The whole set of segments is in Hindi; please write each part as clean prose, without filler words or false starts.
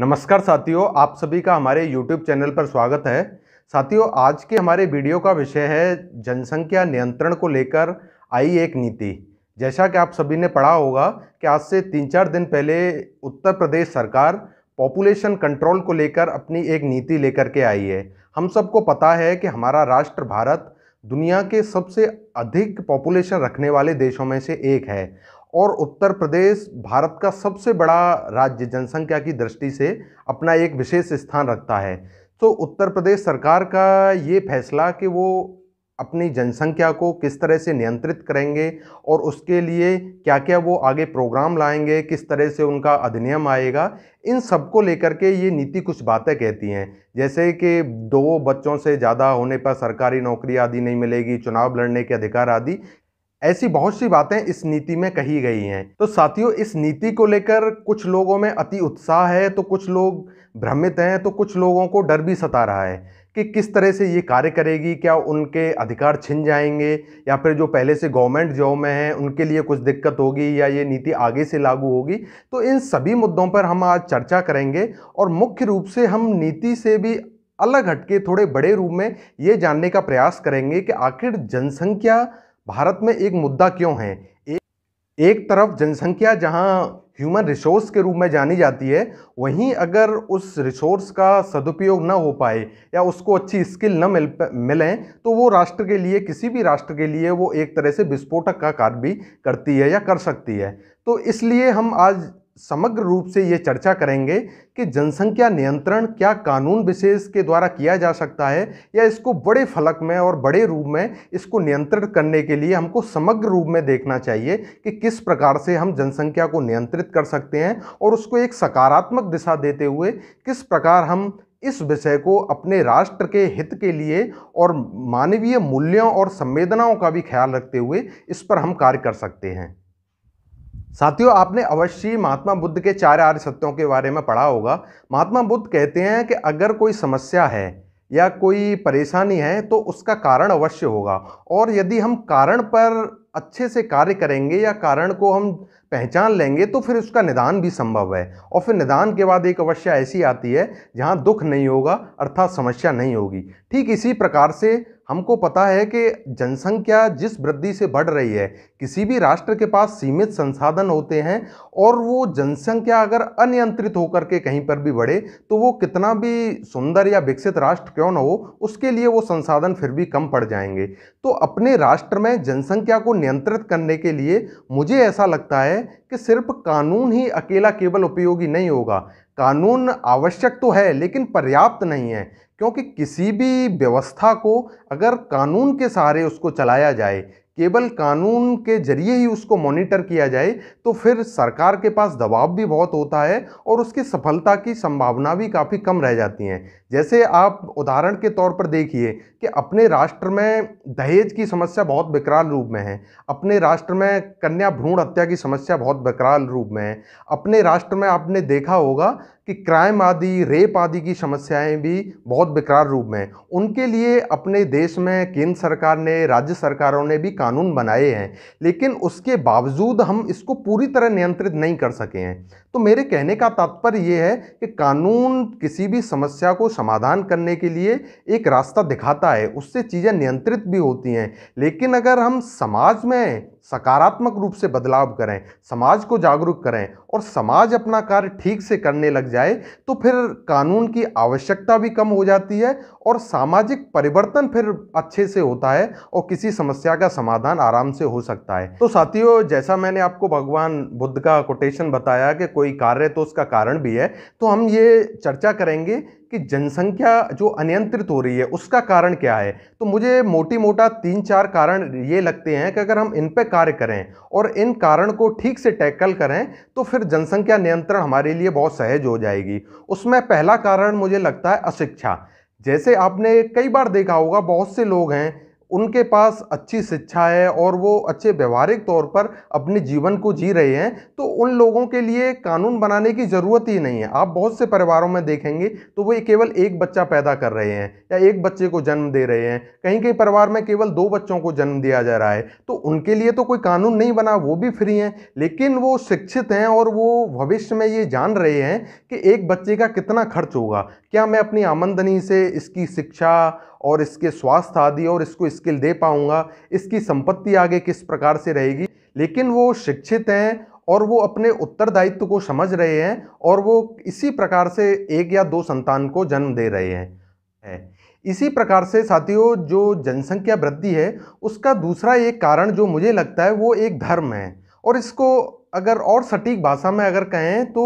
नमस्कार साथियों, आप सभी का हमारे YouTube चैनल पर स्वागत है। साथियों, आज के हमारे वीडियो का विषय है जनसंख्या नियंत्रण को लेकर आई एक नीति। जैसा कि आप सभी ने पढ़ा होगा कि आज से 3-4 दिन पहले उत्तर प्रदेश सरकार पॉपुलेशन कंट्रोल को लेकर अपनी एक नीति लेकर के आई है। हम सबको पता है कि हमारा राष्ट्र भारत दुनिया के सबसे अधिक पॉपुलेशन रखने वाले देशों में से एक है और उत्तर प्रदेश भारत का सबसे बड़ा राज्य जनसंख्या की दृष्टि से अपना एक विशेष स्थान रखता है। तो उत्तर प्रदेश सरकार का ये फैसला कि वो अपनी जनसंख्या को किस तरह से नियंत्रित करेंगे और उसके लिए क्या क्या वो आगे प्रोग्राम लाएंगे, किस तरह से उनका अधिनियम आएगा, इन सब को लेकर के ये नीति कुछ बातें कहती हैं। जैसे कि 2 बच्चों से ज़्यादा होने पर सरकारी नौकरी आदि नहीं मिलेगी, चुनाव लड़ने के अधिकार आदि, ऐसी बहुत सी बातें इस नीति में कही गई हैं। तो साथियों, इस नीति को लेकर कुछ लोगों में अति उत्साह है, तो कुछ लोग भ्रमित हैं, तो कुछ लोगों को डर भी सता रहा है कि किस तरह से ये कार्य करेगी, क्या उनके अधिकार छिन जाएंगे या फिर जो पहले से गवर्नमेंट जॉब में हैं उनके लिए कुछ दिक्कत होगी या ये नीति आगे से लागू होगी। तो इन सभी मुद्दों पर हम आज चर्चा करेंगे और मुख्य रूप से हम नीति से भी अलग हटके थोड़े बड़े रूप में ये जानने का प्रयास करेंगे कि आखिर जनसंख्या भारत में एक मुद्दा क्यों है। एक तरफ जनसंख्या जहां ह्यूमन रिसोर्स के रूप में जानी जाती है, वहीं अगर उस रिसोर्स का सदुपयोग न हो पाए या उसको अच्छी स्किल न मिलें तो वो राष्ट्र के लिए, किसी भी राष्ट्र के लिए वो एक तरह से विस्फोटक का कार्य भी करती है या कर सकती है। तो इसलिए हम आज समग्र रूप से ये चर्चा करेंगे कि जनसंख्या नियंत्रण क्या कानून विशेष के द्वारा किया जा सकता है या इसको बड़े फलक में और बड़े रूप में इसको नियंत्रित करने के लिए हमको समग्र रूप में देखना चाहिए कि किस प्रकार से हम जनसंख्या को नियंत्रित कर सकते हैं और उसको एक सकारात्मक दिशा देते हुए किस प्रकार हम इस विषय को अपने राष्ट्र के हित के लिए और मानवीय मूल्यों और संवेदनाओं का भी ख्याल रखते हुए इस पर हम कार्य कर सकते हैं। साथियों, आपने अवश्य महात्मा बुद्ध के 4 आर्य सत्यों के बारे में पढ़ा होगा। महात्मा बुद्ध कहते हैं कि अगर कोई समस्या है या कोई परेशानी है तो उसका कारण अवश्य होगा, और यदि हम कारण पर अच्छे से कार्य करेंगे या कारण को हम पहचान लेंगे तो फिर उसका निदान भी संभव है। और फिर निदान के बाद एक अवश्य ऐसी आती है जहां दुख नहीं होगा, अर्थात समस्या नहीं होगी। ठीक इसी प्रकार से हमको पता है कि जनसंख्या जिस वृद्धि से बढ़ रही है, किसी भी राष्ट्र के पास सीमित संसाधन होते हैं और वो जनसंख्या अगर अनियंत्रित होकर के कहीं पर भी बढ़े तो वो कितना भी सुंदर या विकसित राष्ट्र क्यों न हो, उसके लिए वो संसाधन फिर भी कम पड़ जाएंगे। तो अपने राष्ट्र में जनसंख्या को नियंत्रित करने के लिए मुझे ऐसा लगता है कि सिर्फ कानून ही अकेला केवल उपयोगी नहीं होगा। कानून आवश्यक तो है लेकिन पर्याप्त नहीं है, क्योंकि किसी भी व्यवस्था को अगर कानून के सहारे उसको चलाया जाए, केवल कानून के जरिए ही उसको मॉनिटर किया जाए, तो फिर सरकार के पास दबाव भी बहुत होता है और उसकी सफलता की संभावना भी काफ़ी कम रह जाती हैं। जैसे आप उदाहरण के तौर पर देखिए कि अपने राष्ट्र में दहेज की समस्या बहुत विकराल रूप में है, अपने राष्ट्र में कन्या भ्रूण हत्या की समस्या बहुत विकराल रूप में है, अपने राष्ट्र में आपने देखा होगा कि क्राइम आदि, रेप आदि की समस्याएं भी बहुत विकराल रूप में हैं। उनके लिए अपने देश में केंद्र सरकार ने, राज्य सरकारों ने भी कानून बनाए हैं, लेकिन उसके बावजूद हम इसको पूरी तरह नियंत्रित नहीं कर सके हैं। तो मेरे कहने का तात्पर्य ये है कि कानून किसी भी समस्या को समाधान करने के लिए एक रास्ता दिखाता है, उससे चीज़ें नियंत्रित भी होती हैं, लेकिन अगर हम समाज में सकारात्मक रूप से बदलाव करें, समाज को जागरूक करें और समाज अपना कार्य ठीक से करने लग जाए तो फिर कानून की आवश्यकता भी कम हो जाती है और सामाजिक परिवर्तन फिर अच्छे से होता है और किसी समस्या का समाधान आराम से हो सकता है। तो साथियों, जैसा मैंने आपको भगवान बुद्ध का कोटेशन बताया कि कोई कार्य तो उसका कारण भी है, तो हम ये चर्चा करेंगे कि जनसंख्या जो अनियंत्रित हो रही है उसका कारण क्या है। तो मुझे मोटी मोटा 3-4 कारण ये लगते हैं कि अगर हम इन पे कार्य करें और इन कारण को ठीक से टैकल करें तो फिर जनसंख्या नियंत्रण हमारे लिए बहुत सहज हो जाएगी। उसमें पहला कारण मुझे लगता है अशिक्षा। जैसे आपने कई बार देखा होगा, बहुत से लोग हैं उनके पास अच्छी शिक्षा है और वो अच्छे व्यवहारिक तौर पर अपने जीवन को जी रहे हैं, तो उन लोगों के लिए कानून बनाने की ज़रूरत ही नहीं है। आप बहुत से परिवारों में देखेंगे तो वो केवल एक बच्चा पैदा कर रहे हैं या एक बच्चे को जन्म दे रहे हैं, कहीं-कहीं परिवार में केवल 2 बच्चों को जन्म दिया जा रहा है, तो उनके लिए तो कोई कानून नहीं बना, वो भी फ्री हैं। लेकिन वो शिक्षित हैं और वो भविष्य में ये जान रहे हैं कि एक बच्चे का कितना खर्च होगा, क्या मैं अपनी आमदनी से इसकी शिक्षा और इसके स्वास्थ्य आदि और इसको स्किल दे पाऊँगा, इसकी संपत्ति आगे किस प्रकार से रहेगी। लेकिन वो शिक्षित हैं और वो अपने उत्तरदायित्व को समझ रहे हैं और वो इसी प्रकार से 1 या 2 संतान को जन्म दे रहे हैं। इसी प्रकार से साथियों, जो जनसंख्या वृद्धि है उसका दूसरा एक कारण जो मुझे लगता है वो एक धर्म है। और इसको अगर और सटीक भाषा में अगर कहें तो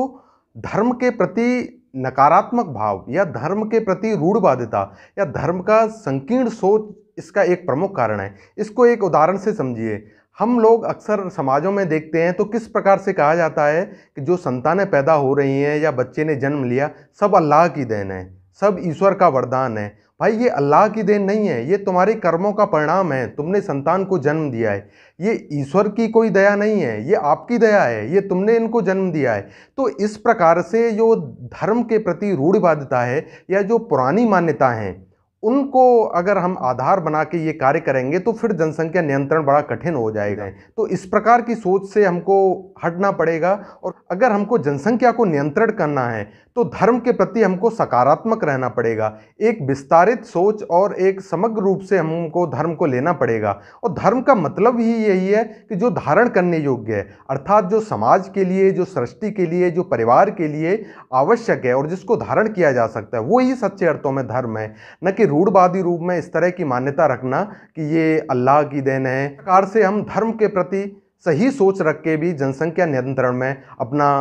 धर्म के प्रति नकारात्मक भाव या धर्म के प्रति रूढ़वादिता या धर्म का संकीर्ण सोच इसका एक प्रमुख कारण है। इसको एक उदाहरण से समझिए। हम लोग अक्सर समाजों में देखते हैं तो किस प्रकार से कहा जाता है कि जो संतानें पैदा हो रही हैं या बच्चे ने जन्म लिया, सब अल्लाह की देन है, सब ईश्वर का वरदान है। भाई, ये अल्लाह की देन नहीं है, ये तुम्हारे कर्मों का परिणाम है। तुमने संतान को जन्म दिया है, ये ईश्वर की कोई दया नहीं है, ये आपकी दया है, ये तुमने इनको जन्म दिया है। तो इस प्रकार से जो धर्म के प्रति रूढ़िवादिता है या जो पुरानी मान्यता हैं, उनको अगर हम आधार बना के ये कार्य करेंगे तो फिर जनसंख्या नियंत्रण बड़ा कठिन हो जाएगा। तो इस प्रकार की सोच से हमको हटना पड़ेगा। और अगर हमको जनसंख्या को नियंत्रण करना है तो धर्म के प्रति हमको सकारात्मक रहना पड़ेगा। एक विस्तारित सोच और एक समग्र रूप से हमको धर्म को लेना पड़ेगा। और धर्म का मतलब ही यही है कि जो धारण करने योग्य है, अर्थात जो समाज के लिए, जो सृष्टि के लिए, जो परिवार के लिए आवश्यक है और जिसको धारण किया जा सकता है, वो ही सच्चे अर्थों में धर्म है। न कि रूढ़वादी रूप में इस तरह की मान्यता रखना कि ये अल्लाह की देन है। इस प्रकार से हम धर्म के प्रति सही सोच रख के भी जनसंख्या नियंत्रण में अपना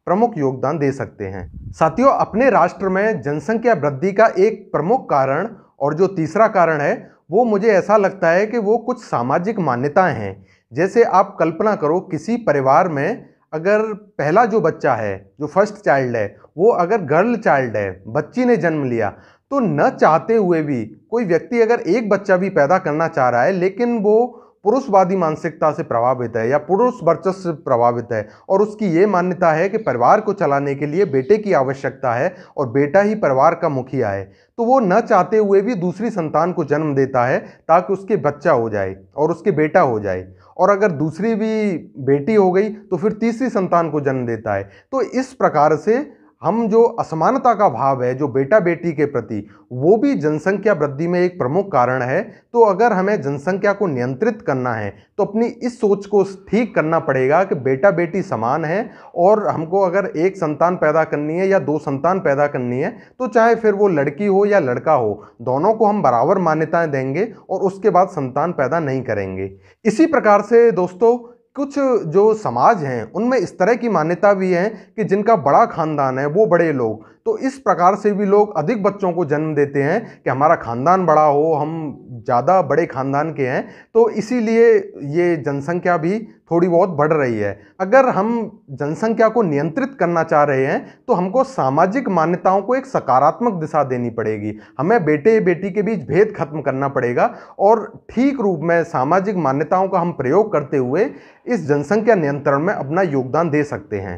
प्रमुख योगदान दे सकते हैं। साथियों, अपने राष्ट्र में जनसंख्या वृद्धि का एक प्रमुख कारण और जो तीसरा कारण है वो मुझे ऐसा लगता है कि वो कुछ सामाजिक मान्यताएं हैं। जैसे आप कल्पना करो, किसी परिवार में अगर पहला जो बच्चा है, जो फर्स्ट चाइल्ड है, वो अगर गर्ल चाइल्ड है, बच्ची ने जन्म लिया, तो न चाहते हुए भी कोई व्यक्ति अगर एक बच्चा भी पैदा करना चाह रहा है लेकिन वो पुरुषवादी मानसिकता से प्रभावित है या पुरुष वर्चस्व से प्रभावित है और उसकी ये मान्यता है कि परिवार को चलाने के लिए बेटे की आवश्यकता है और बेटा ही परिवार का मुखिया है, तो वो न चाहते हुए भी दूसरी संतान को जन्म देता है ताकि उसके बच्चा हो जाए और उसके बेटा हो जाए। और अगर दूसरी भी बेटी हो गई तो फिर तीसरी संतान को जन्म देता है। तो इस प्रकार से हम जो असमानता का भाव है जो बेटा बेटी के प्रति, वो भी जनसंख्या वृद्धि में एक प्रमुख कारण है। तो अगर हमें जनसंख्या को नियंत्रित करना है तो अपनी इस सोच को ठीक करना पड़ेगा कि बेटा बेटी समान है और हमको अगर एक संतान पैदा करनी है या 2 संतान पैदा करनी है तो चाहे फिर वो लड़की हो या लड़का हो, दोनों को हम बराबर मान्यताएं देंगे और उसके बाद संतान पैदा नहीं करेंगे। इसी प्रकार से दोस्तों, कुछ जो समाज हैं उनमें इस तरह की मान्यता भी है कि जिनका बड़ा खानदान है वो बड़े लोग, तो इस प्रकार से भी लोग अधिक बच्चों को जन्म देते हैं कि हमारा खानदान बड़ा हो, हम ज़्यादा बड़े खानदान के हैं, तो इसीलिए ये जनसंख्या भी थोड़ी बहुत बढ़ रही है। अगर हम जनसंख्या को नियंत्रित करना चाह रहे हैं तो हमको सामाजिक मान्यताओं को एक सकारात्मक दिशा देनी पड़ेगी। हमें बेटे बेटी के बीच भेद खत्म करना पड़ेगा और ठीक रूप में सामाजिक मान्यताओं का हम प्रयोग करते हुए इस जनसंख्या नियंत्रण में अपना योगदान दे सकते हैं।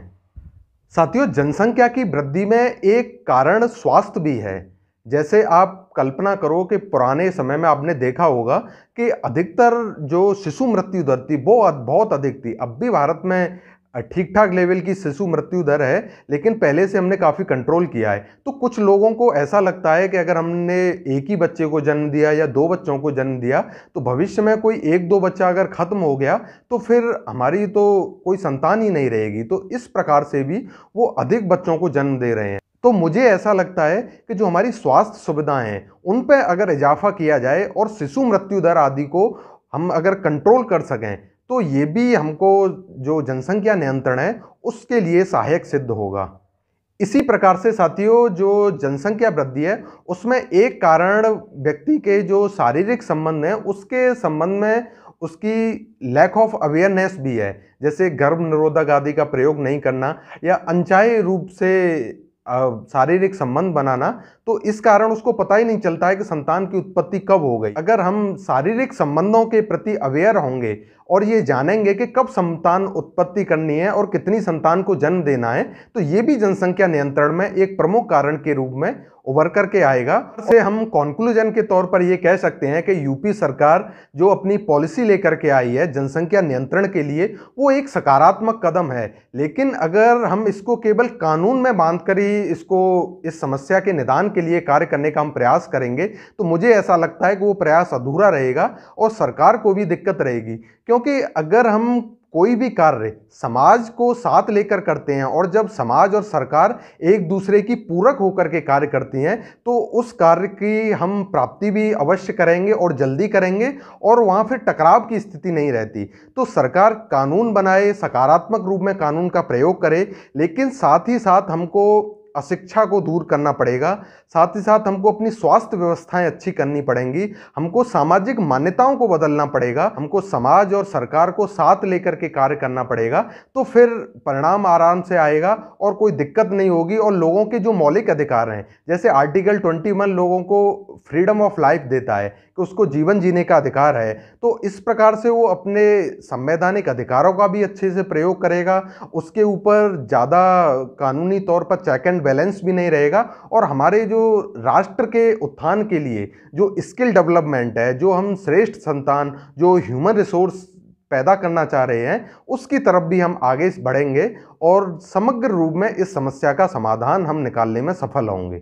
साथियों, जनसंख्या की वृद्धि में एक कारण स्वास्थ्य भी है। जैसे आप कल्पना करो कि पुराने समय में आपने देखा होगा कि अधिकतर जो शिशु मृत्यु दर थी वो बहुत अधिक थी। अब भी भारत में ठीक ठाक लेवल की शिशु मृत्यु दर है, लेकिन पहले से हमने काफ़ी कंट्रोल किया है। तो कुछ लोगों को ऐसा लगता है कि अगर हमने एक ही बच्चे को जन्म दिया या 2 बच्चों को जन्म दिया तो भविष्य में कोई 1-2 बच्चा अगर ख़त्म हो गया तो फिर हमारी तो कोई संतान ही नहीं रहेगी। तो इस प्रकार से भी वो अधिक बच्चों को जन्म दे रहे हैं। तो मुझे ऐसा लगता है कि जो हमारी स्वास्थ्य सुविधाएं हैं उन पर अगर इजाफा किया जाए और शिशु मृत्यु दर आदि को हम अगर कंट्रोल कर सकें तो ये भी हमको जो जनसंख्या नियंत्रण है उसके लिए सहायक सिद्ध होगा। इसी प्रकार से साथियों, जो जनसंख्या वृद्धि है उसमें एक कारण व्यक्ति के जो शारीरिक संबंध हैं उसके संबंध में उसकी लैक ऑफ अवेयरनेस भी है। जैसे गर्भ निरोधक आदि का प्रयोग नहीं करना या अनचाहे रूप से शारीरिक संबंध बनाना, तो इस कारण उसको पता ही नहीं चलता है कि संतान की उत्पत्ति कब हो गई। अगर हम शारीरिक संबंधों के प्रति अवेयर होंगे और ये जानेंगे कि कब संतान उत्पत्ति करनी है और कितनी संतान को जन्म देना है, तो ये भी जनसंख्या नियंत्रण में एक प्रमुख कारण के रूप में उभर करके आएगा। से हम कॉन्क्लूजन के तौर पर ये कह सकते हैं कि यूपी सरकार जो अपनी पॉलिसी लेकर के आई है जनसंख्या नियंत्रण के लिए, वो एक सकारात्मक कदम है। लेकिन अगर हम इसको केवल कानून में बांध कर ही इसको इस समस्या के निदान के लिए कार्य करने का हम प्रयास करेंगे, तो मुझे ऐसा लगता है कि वो प्रयास अधूरा रहेगा और सरकार को भी दिक्कत रहेगी। क्योंकि अगर हम कोई भी कार्य समाज को साथ लेकर करते हैं और जब समाज और सरकार एक दूसरे की पूरक होकर के कार्य करती हैं, तो उस कार्य की हम प्राप्ति भी अवश्य करेंगे और जल्दी करेंगे और वहाँ फिर टकराव की स्थिति नहीं रहती। तो सरकार कानून बनाए, सकारात्मक रूप में कानून का प्रयोग करे, लेकिन साथ ही साथ हमको अशिक्षा को दूर करना पड़ेगा, साथ ही साथ हमको अपनी स्वास्थ्य व्यवस्थाएं अच्छी करनी पड़ेंगी, हमको सामाजिक मान्यताओं को बदलना पड़ेगा, हमको समाज और सरकार को साथ लेकर के कार्य करना पड़ेगा। तो फिर परिणाम आराम से आएगा और कोई दिक्कत नहीं होगी। और लोगों के जो मौलिक अधिकार हैं, जैसे आर्टिकल 21 लोगों को फ्रीडम ऑफ लाइफ देता है कि उसको जीवन जीने का अधिकार है, तो इस प्रकार से वो अपने संवैधानिक अधिकारों का भी अच्छे से प्रयोग करेगा। उसके ऊपर ज़्यादा कानूनी तौर पर चेक एंड बैलेंस भी नहीं रहेगा और हमारे जो राष्ट्र के उत्थान के लिए जो स्किल डेवलपमेंट है, जो हम श्रेष्ठ संतान, जो ह्यूमन रिसोर्स पैदा करना चाह रहे हैं, उसकी तरफ भी हम आगे बढ़ेंगे और समग्र रूप में इस समस्या का समाधान हम निकालने में सफल होंगे।